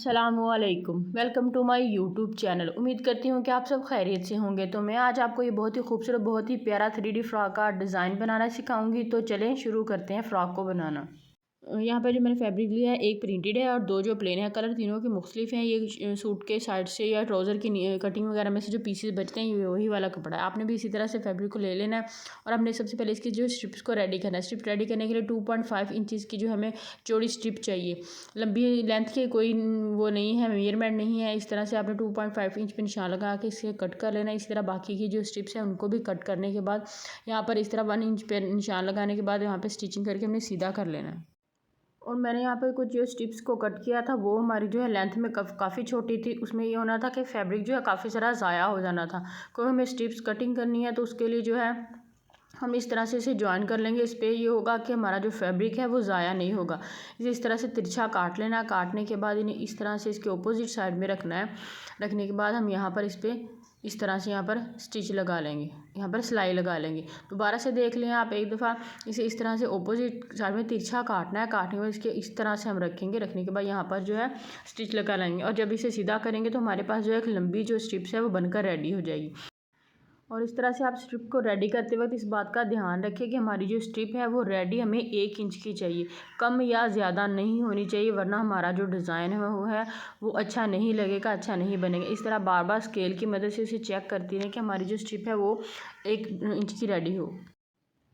अस्सलामुअलैकुम, welcome to my YouTube channel. उम्मीद करती हूँ कि आप सब खैरियत से होंगे। तो मैं आज आपको ये बहुत ही खूबसूरत, बहुत ही प्यारा 3D फ्रॉक का डिज़ाइन बनाना सिखाऊंगी। तो चलें शुरू करते हैं फ्रॉक को बनाना। यहाँ पर जो मैंने फैब्रिक लिया है, एक प्रिंटेड है और दो जो प्लेन है। कलर तीनों के मुख्तलिफ हैं। ये सूट के साइड से या ट्राउज़र की कटिंग वगैरह में से जो पीसेस बचते हैं, ये वही वाला कपड़ा है। आपने भी इसी तरह से फैब्रिक को ले लेना है और हमने सबसे पहले इसकी जो स्ट्रिप्स को रेडी करना है। स्ट्रिप रेडी करने के लिए 2.5 इंचज़ की जो हमें चौड़ी स्ट्रिप चाहिए। लंबी लेंथ की कोई वो नहीं है, मेजरमेंट नहीं है। इस तरह से आपने 2.5 इंच पर निशान लगा के इसे कट कर लेना है। इसी तरह बाकी की जो स्ट्रिप्स हैं उनको भी कट करने के बाद यहाँ पर इस तरह 1 इंच पर निशान लगाने के बाद यहाँ पर स्टिचिंग करके हमने सीधा कर लेना है। और मैंने यहाँ पर कुछ जो स्ट्रिप्स को कट किया था, वो हमारी जो है लेंथ में काफ़ी छोटी थी। उसमें ये होना था कि फैब्रिक जो है काफ़ी सारा ज़ाया हो जाना था। कोई हमें स्ट्रिप्स कटिंग करनी है तो उसके लिए जो है हम इस तरह से इसे ज्वाइन कर लेंगे। इस पर ये होगा कि हमारा जो फैब्रिक है वो ज़ाया नहीं होगा। इसे इस तरह से तिरछा काट लेना है। काटने के बाद इन्हें इस तरह से इसके अपोजिट साइड में रखना है। रखने के बाद हम यहाँ पर इस पर इस तरह से यहाँ पर स्टिच लगा लेंगे, यहाँ पर सिलाई लगा लेंगे। दोबारा से देख लें आप एक दफ़ा। इसे इस तरह से अपोजिट साइड में तिरछा काटना है। काटने के बाद इसके इस तरह से हम रखेंगे। रखने के बाद यहाँ पर जो है स्टिच लगा लेंगे और जब इसे सीधा करेंगे तो हमारे पास जो है एक लंबी जो स्ट्रिप्स है वो बनकर रेडी हो जाएगी। और इस तरह से आप स्ट्रिप को रेडी करते वक्त इस बात का ध्यान रखें कि हमारी जो स्ट्रिप है वो रेडी हमें 1 इंच की चाहिए, कम या ज़्यादा नहीं होनी चाहिए, वरना हमारा जो डिज़ाइन है वो अच्छा नहीं लगेगा, अच्छा नहीं बनेगा। इस तरह बार बार स्केल की मदद से इसे चेक करती रहें कि हमारी जो स्ट्रिप है वो 1 इंच की रेडी हो।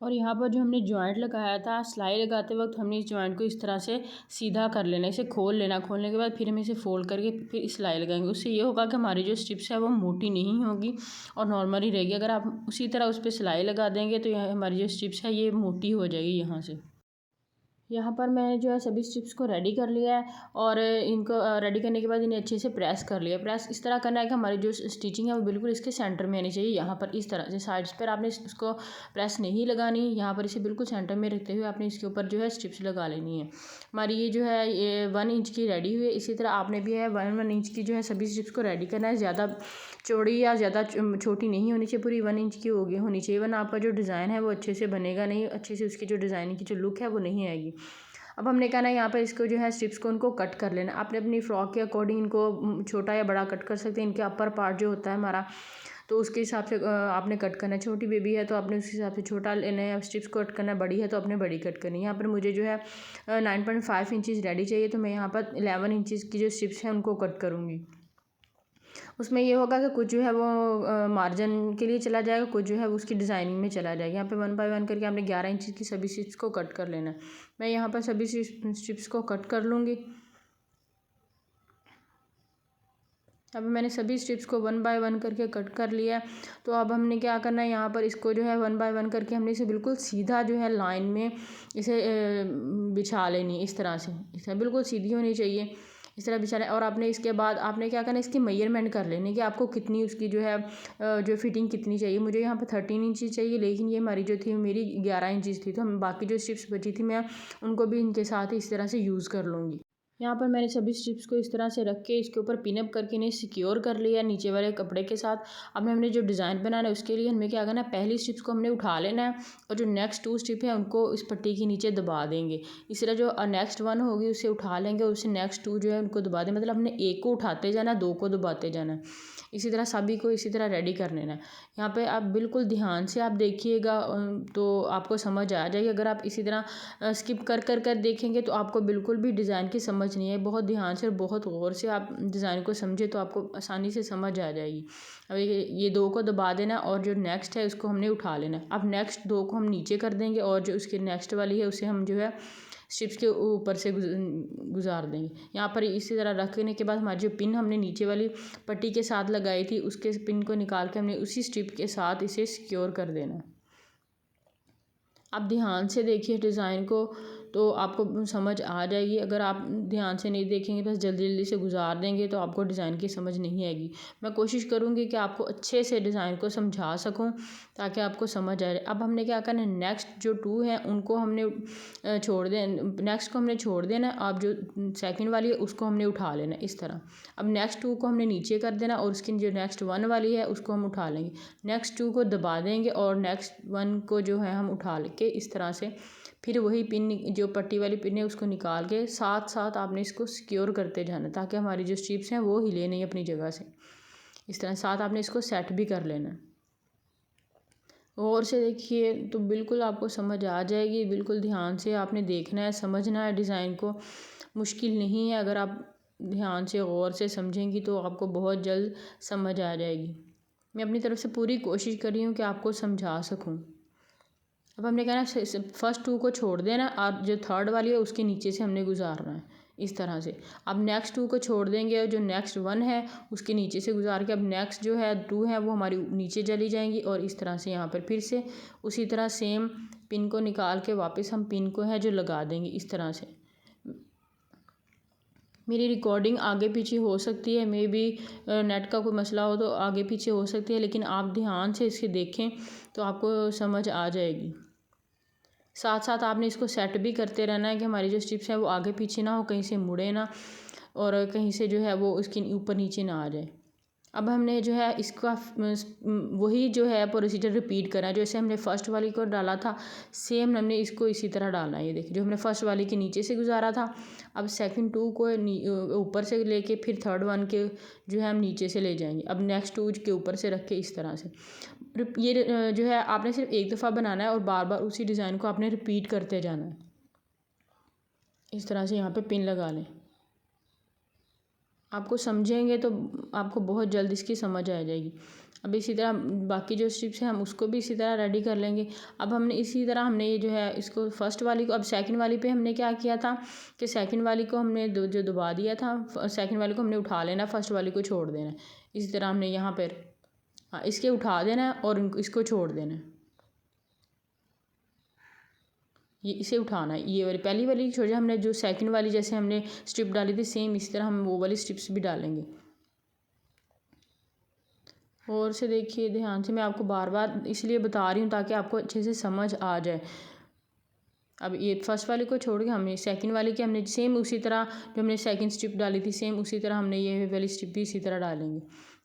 और यहाँ पर जो हमने जॉइंट लगाया था, सिलाई लगाते वक्त हमने इस जॉइंट को इस तरह से सीधा कर लेना, इसे खोल लेना। खोलने के बाद फिर हम इसे फोल्ड करके फिर सिलाई लगाएंगे। उससे ये होगा कि हमारी जो स्ट्रिप्स है वो मोटी नहीं होगी और नॉर्मल ही रहेगी। अगर आप उसी तरह उस पर सिलाई लगा देंगे तो यह हमारी जो स्ट्रिप्स है ये मोटी हो जाएगी। यहाँ पर मैंने जो है सभी स्ट्रिप्स को रेडी कर लिया है और इनको रेडी करने के बाद इन्हें अच्छे से प्रेस कर लिया। प्रेस इस तरह करना है कि हमारी जो स्टिचिंग है वो बिल्कुल इसके सेंटर में आनी चाहिए। यहाँ पर इस तरह से साइड्स पर आपने उसको प्रेस नहीं लगानी। यहाँ पर इसे बिल्कुल सेंटर में रखते हुए आपने इसके ऊपर जो है स्ट्रिप्स लगा लेनी है। हमारी ये जो है ये 1 इंच की रेडी हुई है। इसी तरह आपने भी है 1 इंच की जो है सभी स्ट्रिप्स को रेडी करना है। ज़्यादा चौड़ी या ज़्यादा छोटी नहीं होनी चाहिए, पूरी 1 इंच की होनी चाहिए, वरना आपका जो डिज़ाइन है वो अच्छे से बनेगा नहीं, अच्छे से उसकी जो डिज़ाइन की जो लुक है वो नहीं आएगी। अब हमने कहना है यहाँ पर इसको जो है स्ट्रिप्स को उनको कट कर लेना। आपने अपनी फ्रॉक के अकॉर्डिंग इनको छोटा या बड़ा कट कर सकते हैं। इनके अपर पार्ट जो होता है हमारा, तो उसके हिसाब से आपने कट करना है। छोटी बेबी है तो आपने उस हिसाब से छोटा लेना है। स्ट्रिप्स को कट करना है, बड़ी है तो आपने बड़ी कट करनी है। यहाँ पर मुझे जो है 9.5 इंचज़ रेडी चाहिए, तो मैं यहाँ पर 11 इंचज़ की जो स्ट्रिप्स हैं उनको कट करूँगी। उसमें ये होगा कि कुछ जो है वो मार्जिन के लिए चला जाएगा, कुछ जो है वो उसकी डिज़ाइनिंग में चला जाएगा। यहाँ पे 1 बाय 1 करके हमने 11 इंच की सभी स्ट्रिप्स को कट कर लेना है। मैं यहाँ पर सभी स्ट्रिप्स को कट कर लूँगी। अब मैंने सभी स्ट्रिप्स को 1 बाय 1 करके कट कर लिया है। तो अब हमने क्या करना है, यहाँ पर इसको जो है 1 बाय 1 करके हमने इसे बिल्कुल सीधा जो है लाइन में इसे बिछा लेनी। इस तरह से बिल्कुल सीधी होनी चाहिए। इस तरह बिछा लें और आपने इसके बाद आपने क्या करना है, इसकी मेजरमेंट कर लेनी कि आपको कितनी उसकी जो है जो फिटिंग कितनी चाहिए। मुझे यहाँ पर 13 इंच चाहिए, लेकिन ये हमारी जो थी मेरी 11 इंच थी। तो हम बाकी जो स्ट्रिप्स बची थी मैं उनको भी इनके साथ इस तरह से यूज़ कर लूँगी। यहाँ पर मैंने सभी स्ट्रिप्स को इस तरह से रख के इसके ऊपर पिनअप करके इन्हें सिक्योर कर लिया नीचे वाले कपड़े के साथ। अब हमने जो डिज़ाइन बनाना है उसके लिए हमें क्या करना है, पहली स्ट्रिप्स को हमने उठा लेना है और जो नेक्स्ट 2 स्ट्रिप है उनको इस पट्टी के नीचे दबा देंगे। इस तरह जो नेक्स्ट 1 होगी उसे उठा लेंगे, उससे नेक्स्ट 2 जो है उनको दबा दें। मतलब हमने 1 को उठाते जाना है, 2 को दबाते जाना है। इसी तरह सभी को इसी तरह रेडी कर लेना है। यहाँ पे आप बिल्कुल ध्यान से आप देखिएगा तो आपको समझ आ जाएगी। अगर आप इसी तरह स्किप कर देखेंगे तो आपको बिल्कुल भी डिज़ाइन की समझ नहीं है। बहुत ध्यान से और बहुत गौर से आप डिज़ाइन को समझे तो आपको आसानी से समझ आ जाएगी। अब ये 2 को दबा देना और जो नेक्स्ट है उसको हमने उठा लेना। अब नेक्स्ट 2 को हम नीचे कर देंगे और जो उसकी नेक्स्ट वाली है उसे हम जो है स्ट्रिप्स के ऊपर से गुजार देंगे। यहाँ पर इसी तरह रखने के बाद हमारी जो पिन हमने नीचे वाली पट्टी के साथ लगाई थी उसके पिन को निकाल के हमने उसी स्ट्रिप के साथ इसे सिक्योर कर देना। आप ध्यान से देखिए डिज़ाइन को तो आपको समझ आ जाएगी। अगर आप ध्यान से नहीं देखेंगे, बस जल्दी जल्दी से गुजार देंगे तो आपको डिज़ाइन की समझ नहीं आएगी। मैं कोशिश करूँगी कि आपको अच्छे से डिज़ाइन को समझा सकूँ ताकि आपको समझ आ जाए। अब हमने क्या करना है, नेक्स्ट जो 2 हैं उनको हमने छोड़ दें, नेक्स्ट को हमने छोड़ देना। अब जो सेकंड वाली है उसको हमने उठा लेना इस तरह। अब नेक्स्ट 2 को हमने नीचे कर देना और उसकी जो नेक्स्ट 1 वाली है उसको हम उठा लेंगे। नेक्स्ट 2 को दबा देंगे और नेक्स्ट 1 को जो है हम उठा लेके इस तरह से फिर वही पिन जो पट्टी वाली पिन है उसको निकाल के साथ साथ आपने इसको सिक्योर करते जाना ताकि हमारी जो स्ट्रिप्स हैं वो हिले नहीं अपनी जगह से। इस तरह साथ आपने इसको सेट भी कर लेना है। गौर से देखिए तो बिल्कुल आपको समझ आ जाएगी। बिल्कुल ध्यान से आपने देखना है, समझना है डिज़ाइन को। मुश्किल नहीं है, अगर आप ध्यान से गौर से समझेंगी तो आपको बहुत जल्द समझ आ जाएगी। मैं अपनी तरफ से पूरी कोशिश कर रही हूँ कि आपको समझा सकूँ। अब हमने कहना है फर्स्ट 2 को छोड़ देना और जो थर्ड वाली है उसके नीचे से हमने गुजारना है इस तरह से। अब नेक्स्ट 2 को छोड़ देंगे और जो नेक्स्ट 1 है उसके नीचे से गुजार के अब नेक्स्ट जो है 2 है वो हमारी नीचे चली जाएंगी और इस तरह से यहाँ पर फिर से उसी तरह सेम पिन को निकाल के वापस हम पिन को है जो लगा देंगे इस तरह से। मेरी रिकॉर्डिंग आगे पीछे हो सकती है, मे बी नेट का कोई मसला हो तो आगे पीछे हो सकती है, लेकिन आप ध्यान से इसे देखें तो आपको समझ आ जाएगी। साथ साथ आपने इसको सेट भी करते रहना है कि हमारी जो स्ट्रिप्स हैं वो आगे पीछे ना हो, कहीं से मुड़े ना और कहीं से जो है वो उसके ऊपर नीचे ना आ जाए। अब हमने जो है इसका वही जो है प्रोसीजर रिपीट करना है। जैसे हमने फ़र्स्ट वाली को डाला था सेम हमने इसको इसी तरह डालना है। ये देखिए जो हमने फ़र्स्ट वाली के नीचे से गुजारा था, अब सेकंड 2 को ऊपर से लेके फिर थर्ड 1 के जो है हम नीचे से ले जाएंगे। अब नेक्स्ट 2 के ऊपर से रख के इस तरह से ये जो है आपने सिर्फ एक दफ़ा बनाना है और बार बार उसी डिज़ाइन को आपने रिपीट करते जाना है। इस तरह से यहाँ पे पिन लगा लें। आपको समझेंगे तो आपको बहुत जल्द इसकी समझ आ जाएगी। अब इसी तरह बाकी जो स्ट्रिप्स हैं हम उसको भी इसी तरह रेडी कर लेंगे। अब हमने इसी तरह हमने ये जो है इसको फर्स्ट वाली को अब सेकंड वाली पे हमने क्या किया था कि सेकंड वाली को हमने जो दबा दिया था, सेकंड वाली को हमने उठा लेना, फर्स्ट वाली को छोड़ देना। इसी तरह हमने यहाँ पर इसके उठा देना है और इसको छोड़ देना है। ये इसे उठाना है, ये वाली पहली वाली छोड़ हमने जो सेकंड वाली जैसे हमने स्ट्रिप डाली थी सेम इसी तरह हम वो वाली स्ट्रिप्स भी डालेंगे। और से देखिए ध्यान से, मैं आपको बार बार इसलिए बता रही हूँ ताकि आपको अच्छे से समझ आ जाए। अब ये फर्स्ट वाले को छोड़ के हमने सेकंड वाले की हमने सेम उसी तरह जो हमने सेकंड स्ट्रिप डाली थी सेम उसी तरह हमने ये वाली स्ट्रिप भी इसी तरह डालेंगे।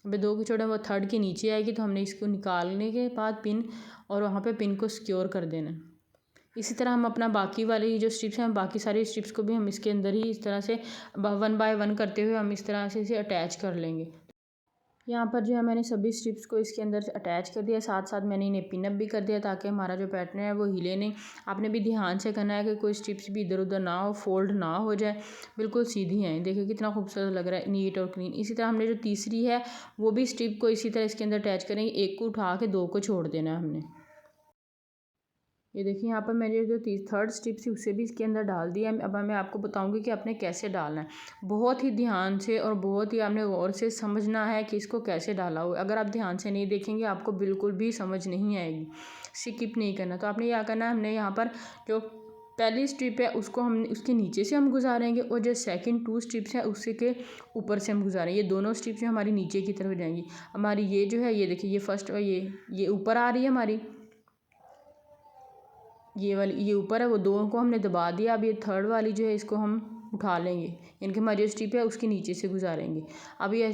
अब 2 की छोड़े वो थर्ड के नीचे आएगी तो हमने इसको निकालने के बाद पिन और वहाँ पे पिन को सिक्योर कर देना। इसी तरह हम अपना बाकी वाली जो स्ट्रिप्स हैं बाकी सारी स्ट्रिप्स को भी हम इसके अंदर ही इस तरह से 1 बाय 1 करते हुए हम इस तरह से इसे अटैच कर लेंगे। यहाँ पर जो है मैंने सभी स्ट्रिप्स को इसके अंदर अटैच कर दिया, साथ साथ मैंने इन्हें पिनअप भी कर दिया ताकि हमारा जो पैटर्न है वो हिले नहीं। आपने भी ध्यान से करना है कि कोई स्ट्रिप्स भी इधर उधर ना हो, फोल्ड ना हो जाए, बिल्कुल सीधी हैं। देखिए कितना खूबसूरत लग रहा है, नीट और क्लीन। इसी तरह हमने जो तीसरी है वो भी स्ट्रिप को इसी तरह इसके अंदर अटैच करेंगे। एक को उठा के 2 को छोड़ देना है हमने। ये देखिए यहाँ पर मैंने जो थर्ड स्ट्रिप थी उसे भी इसके अंदर डाल दिया। अब मैं आपको बताऊंगी कि आपने कैसे डालना है। बहुत ही ध्यान से और बहुत ही आपने गौर से समझना है कि इसको कैसे डाला हो। अगर आप ध्यान से नहीं देखेंगे आपको बिल्कुल भी समझ नहीं आएगी। स्किप नहीं करना। तो आपने क्या करना है, हमने यहाँ पर जो पहली स्ट्रिप है उसको हम उसके नीचे से हम गुजारेंगे और जो सेकंड 2 स्ट्रिप्स हैं उससे के ऊपर से हम गुजारेंगे। ये दोनों स्ट्रिप्स हमारी नीचे की तरफ हो जाएंगी। हमारी ये जो है ये देखिए ये फर्स्ट ये ऊपर आ रही है हमारी, ये वाली ये ऊपर है, वो 2 को हमने दबा दिया। अब ये थर्ड वाली जो है इसको हम उठा लेंगे, यानी कि हमारी जो स्ट्रिप है उसके नीचे से गुजारेंगे। अब ये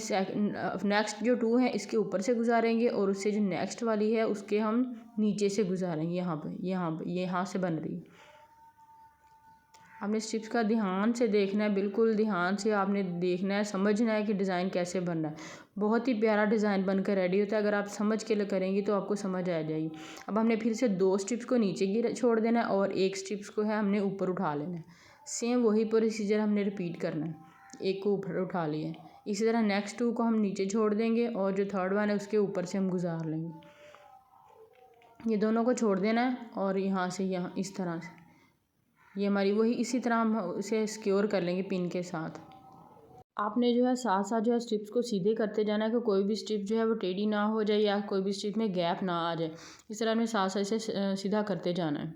नेक्स्ट जो 2 है इसके ऊपर से गुजारेंगे और उससे जो नेक्स्ट वाली है उसके हम नीचे से गुजारेंगे। यहाँ से बन रही है। आपने स्ट्रिप्स का ध्यान से देखना है, बिल्कुल ध्यान से आपने देखना है, समझना है कि डिज़ाइन कैसे बनना है। बहुत ही प्यारा डिज़ाइन बनकर रेडी होता है। अगर आप समझ के करेंगी तो आपको समझ आ जाएगी। अब हमने फिर से 2 स्ट्रिप्स को नीचे की छोड़ देना है और 1 स्ट्रिप्स को है हमने ऊपर उठा लेना है। सेम वही प्रोसीजर हमने रिपीट करना है। 1 को ऊपर उठा लिया, इसी तरह नेक्स्ट 2 को हम नीचे छोड़ देंगे और जो थर्ड 1 है उसके ऊपर से हम गुजार लेंगे। ये दोनों को छोड़ देना है और यहाँ से यहाँ इस तरह से ये हमारी वही इसी तरह हम उसे सिक्योर कर लेंगे पिन के साथ। आपने जो है साथ साथ जो है स्ट्रिप्स को सीधे करते जाना है कि कोई भी स्ट्रिप जो है वो टेढ़ी ना हो जाए या कोई भी स्ट्रिप में गैप ना आ जाए। इस तरह हमें साथ साथ इसे सीधा करते जाना है।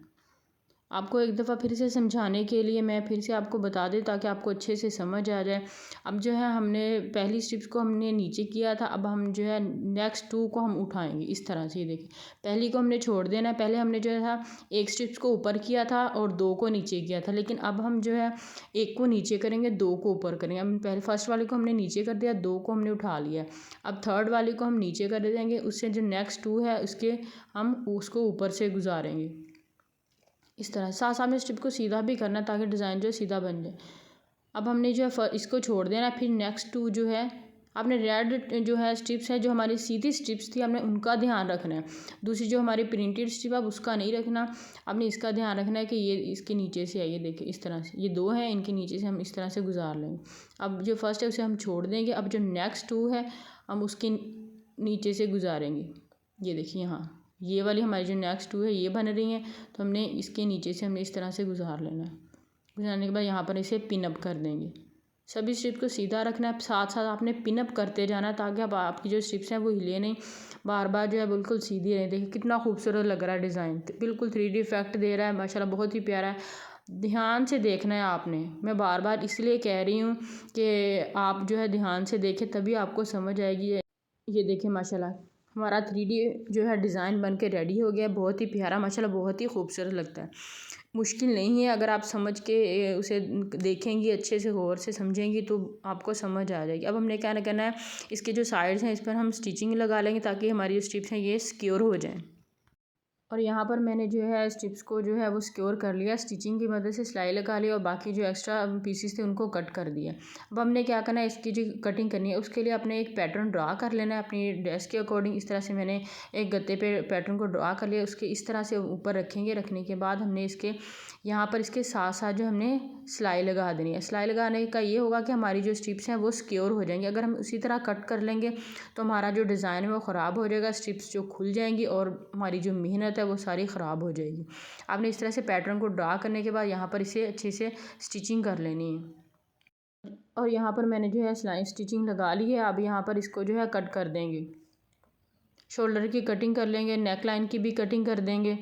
आपको एक दफ़ा फिर से समझाने के लिए मैं फिर से आपको बता दें ताकि आपको अच्छे से समझ आ जाए। अब जो है हमने पहली स्ट्रिप्स को हमने नीचे किया था, अब हम जो है नेक्स्ट 2 को हम उठाएंगे इस तरह से। देखिए पहली को हमने छोड़ देना है। पहले हमने जो है 1 स्ट्रिप्स को ऊपर किया था और 2 को नीचे किया था, लेकिन अब हम जो है 1 को नीचे करेंगे, 2 को ऊपर करेंगे। अब पहले फर्स्ट वाले को हमने नीचे कर दिया, 2 को हमने उठा लिया। अब थर्ड वाले को हम नीचे कर देंगे, उससे जो नेक्स्ट 2 है उसके हम उसको ऊपर से गुजारेंगे। इस तरह साथ साथ में स्ट्रिप को सीधा भी करना ताकि डिज़ाइन जो है सीधा बन जाए। अब हमने जो है इसको छोड़ देना। फिर नेक्स्ट 2 जो है आपने रेड जो है स्ट्रिप्स है, जो हमारी सीधी स्ट्रिप्स थी, हमने उनका ध्यान रखना है। दूसरी जो हमारी प्रिंटेड स्ट्रिप अब उसका नहीं रखना, आपने इसका ध्यान रखना है कि ये इसके नीचे से आइए, देखिए इस तरह से ये 2 हैं, इनके नीचे से हम इस तरह से गुजार लेंगे। अब जो फर्स्ट है उसे हम छोड़ देंगे। अब जो नेक्स्ट 2 है हम उसके नीचे से गुजारेंगे। ये देखिए यहाँ ये वाली हमारी जो नेक्स्ट 2 है ये बन रही हैं, तो हमने इसके नीचे से हमने इस तरह से गुजार लेना है। गुजारने के बाद यहाँ पर इसे पिन अप कर देंगे। सभी स्ट्रिप को सीधा रखना है, साथ साथ आपने पिन अप करते जाना है ताकि अब आपकी जो स्ट्रिप्स हैं वो हिले नहीं, बार बार जो है बिल्कुल सीधी रहे। देखिए कितना खूबसूरत लग रहा है डिज़ाइन, बिल्कुल 3D इफेक्ट दे रहा है माशाल्लाह, बहुत ही प्यारा है। ध्यान से देखना है आपने, मैं बार बार इसलिए कह रही हूँ कि आप जो है ध्यान से देखें तभी आपको समझ आएगी। ये देखिए माशाल्लाह हमारा 3D जो है डिज़ाइन बन के रेडी हो गया, बहुत ही प्यारा माशाल्लाह, बहुत ही खूबसूरत लगता है। मुश्किल नहीं है, अगर आप समझ के उसे देखेंगी, अच्छे से गौर से समझेंगी तो आपको समझ आ जाएगी। अब हमने क्या करना है, इसके जो साइड्स हैं इस पर हम स्टिचिंग लगा लेंगे ताकि हमारी जो स्ट्रिप्स हैं ये सिक्योर हो जाएं। और यहाँ पर मैंने जो है स्ट्रिप्स को जो है वो सिक्योर कर लिया, स्टिचिंग की मदद से सिलाई लगा ली और बाकी जो एक्स्ट्रा पीसेस थे उनको कट कर दिया। अब हमने क्या करना है, इसकी जो कटिंग करनी है उसके लिए अपने एक पैटर्न ड्रा कर लेना है अपनी ड्रेस के अकॉर्डिंग। इस तरह से मैंने एक गत्ते पे पैटर्न को ड्रा कर लिया, उसके इस तरह से ऊपर रखेंगे। रखने के बाद हमने इसके यहाँ पर इसके साथ साथ जो हमने सिलाई लगा देनी है। सिलाई लगाने का ये होगा कि हमारी जो स्ट्रिप्स हैं वो सिक्योर हो जाएंगी। अगर हम उसी तरह कट कर लेंगे तो हमारा जो डिज़ाइन है वो ख़राब हो जाएगा, स्ट्रिप्स जो खुल जाएंगी और हमारी जो मेहनत है वो सारी ख़राब हो जाएगी। आपने इस तरह से पैटर्न को ड्रा करने के बाद यहाँ पर इसे अच्छे से स्टिचिंग कर लेनी है। और यहाँ पर मैंने जो है सिलाई स्टिचिंग लगा ली है। अब यहाँ पर इसको जो है कट कर देंगे, शोल्डर की कटिंग कर लेंगे, नेक लाइन की भी कटिंग कर देंगे।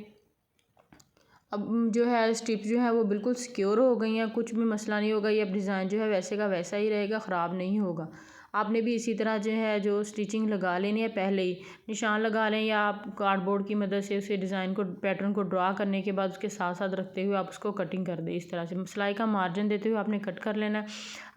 अब जो है स्ट्रिप जो है वो बिल्कुल सिक्योर हो गई हैं, कुछ भी मसला नहीं होगा। ये अब डिज़ाइन जो है वैसे का वैसा ही रहेगा, ख़राब नहीं होगा। आपने भी इसी तरह जो है जो स्टिचिंग लगा लेनी है, पहले ही निशान लगा लें या आप कार्डबोर्ड की मदद से उसे डिज़ाइन को पैटर्न को ड्रा करने के बाद उसके साथ साथ रखते हुए आप उसको कटिंग कर दें। इस तरह से सिलाई का मार्जिन देते हुए आपने कट कर लेना है।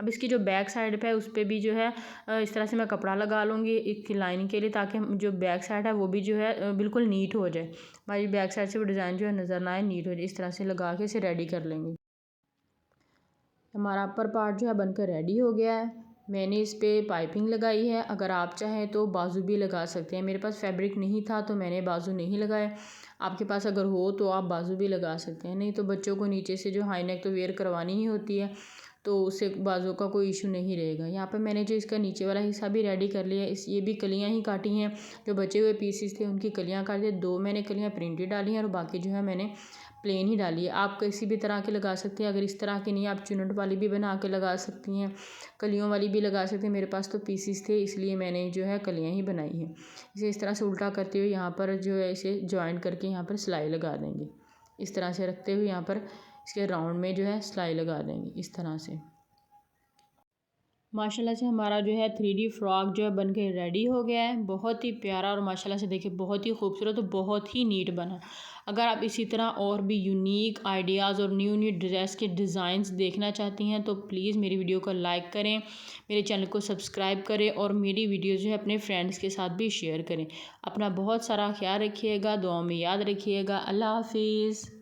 अब इसकी जो बैक साइड पे है उस पर भी जो है इस तरह से मैं कपड़ा लगा लूँगी एक लाइनिंग के लिए, ताकि जो बैक साइड है वो भी जो है बिल्कुल नीट हो जाए, हमारी बैक साइड से वो डिज़ाइन जो है नज़र ना आए, नीट हो जाए। इस तरह से लगा के इसे रेडी कर लेंगे। हमारा अपर पार्ट जो है बनकर रेडी हो गया है। मैंने इस पे पाइपिंग लगाई है, अगर आप चाहें तो बाजू भी लगा सकते हैं। मेरे पास फैब्रिक नहीं था तो मैंने बाजू नहीं लगाए, आपके पास अगर हो तो आप बाजू भी लगा सकते हैं। नहीं तो बच्चों को नीचे से जो हाई नेक तो वेयर करवानी ही होती है, तो उससे बाजू का कोई इशू नहीं रहेगा। यहाँ पे मैंने जो इसका नीचे वाला हिस्सा भी रेडी कर लिया है। ये भी कलियाँ ही काटी हैं, जो बचे हुए पीसेस थे उनकी कलियाँ काट दी। 2 मैंने कलियाँ प्रिंटेड डाली हैं और बाकी जो है मैंने प्लेन ही डाली है। आप किसी भी तरह के लगा सकते हैं, अगर इस तरह की नहीं आप चुनट वाली भी बना के लगा सकती हैं, कलियों वाली भी लगा सकते हैं। मेरे पास तो पीसेस थे इसलिए मैंने जो है कलियाँ ही बनाई हैं। इसे इस तरह से उल्टा करते हुए यहाँ पर जो है इसे जॉइंट करके यहाँ पर सिलाई लगा देंगे। इस तरह से रखते हुए यहाँ पर इसके राउंड में जो है सिलाई लगा देंगे इस तरह से। माशाल्लाह से हमारा जो है 3D फ्रॉक जो है बन के रेडी हो गया है, बहुत ही प्यारा और माशाल्लाह से देखिए बहुत ही खूबसूरत और बहुत ही नीट बना। अगर आप इसी तरह और भी यूनिक आइडियाज़ और न्यू न्यू ड्रेस के डिज़ाइंस देखना चाहती हैं तो प्लीज़ मेरी वीडियो को लाइक करें, मेरे चैनल को सब्सक्राइब करें और मेरी वीडियो जो है अपने फ्रेंड्स के साथ भी शेयर करें। अपना बहुत सारा ख्याल रखिएगा, दुआ में याद रखिएगा। अल्लाह हाफिज़।